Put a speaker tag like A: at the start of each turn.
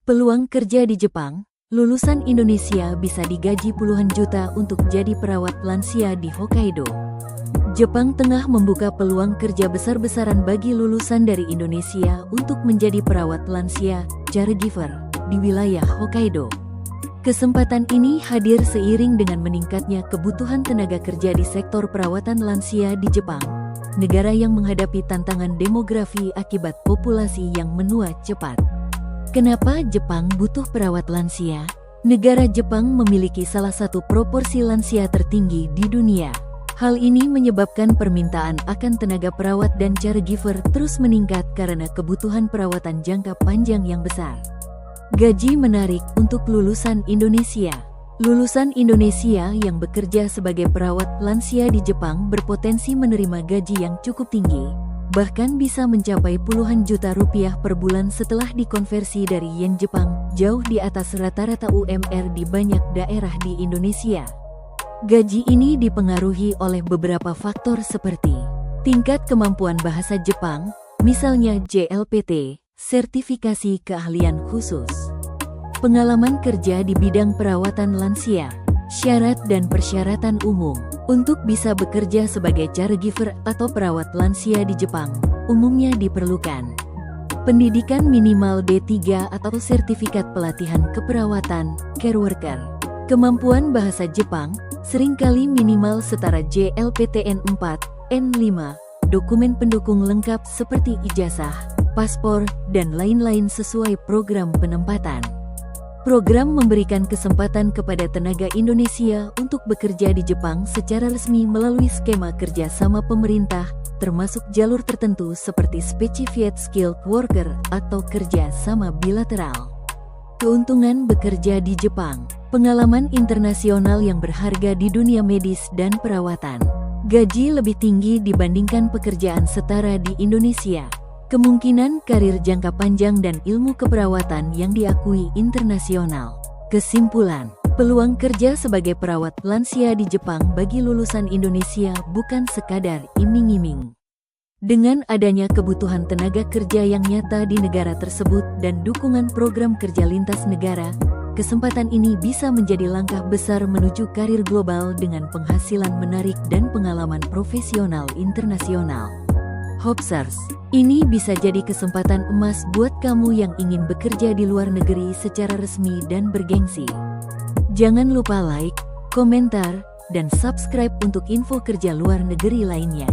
A: Peluang kerja di Jepang, lulusan Indonesia bisa digaji puluhan juta untuk jadi perawat lansia di Hokkaido. Jepang tengah membuka peluang kerja besar-besaran bagi lulusan dari Indonesia untuk menjadi perawat lansia, caregiver, di wilayah Hokkaido. Kesempatan ini hadir seiring dengan meningkatnya kebutuhan tenaga kerja di sektor perawatan lansia di Jepang, negara yang menghadapi tantangan demografi akibat populasi yang menua cepat. Kenapa Jepang butuh perawat lansia? Negara Jepang memiliki salah satu proporsi lansia tertinggi di dunia. Hal ini menyebabkan permintaan akan tenaga perawat dan caregiver terus meningkat karena kebutuhan perawatan jangka panjang yang besar. Gaji menarik untuk lulusan Indonesia. Lulusan Indonesia yang bekerja sebagai perawat lansia di Jepang berpotensi menerima gaji yang cukup tinggi, bahkan bisa mencapai puluhan juta rupiah per bulan setelah dikonversi dari yen Jepang, jauh di atas rata-rata UMR di banyak daerah di Indonesia. Gaji ini dipengaruhi oleh beberapa faktor seperti tingkat kemampuan bahasa Jepang, misalnya JLPT, sertifikasi keahlian khusus, pengalaman kerja di bidang perawatan lansia, syarat dan persyaratan umum. Untuk bisa bekerja sebagai caregiver atau perawat lansia di Jepang, umumnya diperlukan pendidikan minimal D3 atau sertifikat pelatihan keperawatan, care worker. Kemampuan bahasa Jepang, seringkali minimal setara JLPTN 4, N5, dokumen pendukung lengkap seperti ijazah, paspor, dan lain-lain sesuai program penempatan. Program memberikan kesempatan kepada tenaga Indonesia untuk bekerja di Jepang secara resmi melalui skema kerjasama pemerintah, termasuk jalur tertentu seperti Specified Skilled Worker atau kerja sama bilateral. Keuntungan bekerja di Jepang, pengalaman internasional yang berharga di dunia medis dan perawatan, gaji lebih tinggi dibandingkan pekerjaan setara di Indonesia, kemungkinan karir jangka panjang dan ilmu keperawatan yang diakui internasional. Kesimpulan, peluang kerja sebagai perawat lansia di Jepang bagi lulusan Indonesia bukan sekadar iming-iming. Dengan adanya kebutuhan tenaga kerja yang nyata di negara tersebut dan dukungan program kerja lintas negara, kesempatan ini bisa menjadi langkah besar menuju karir global dengan penghasilan menarik dan pengalaman profesional internasional. Hopsers, ini bisa jadi kesempatan emas buat kamu yang ingin bekerja di luar negeri secara resmi dan bergengsi. Jangan lupa like, komentar, dan subscribe untuk info kerja luar negeri lainnya.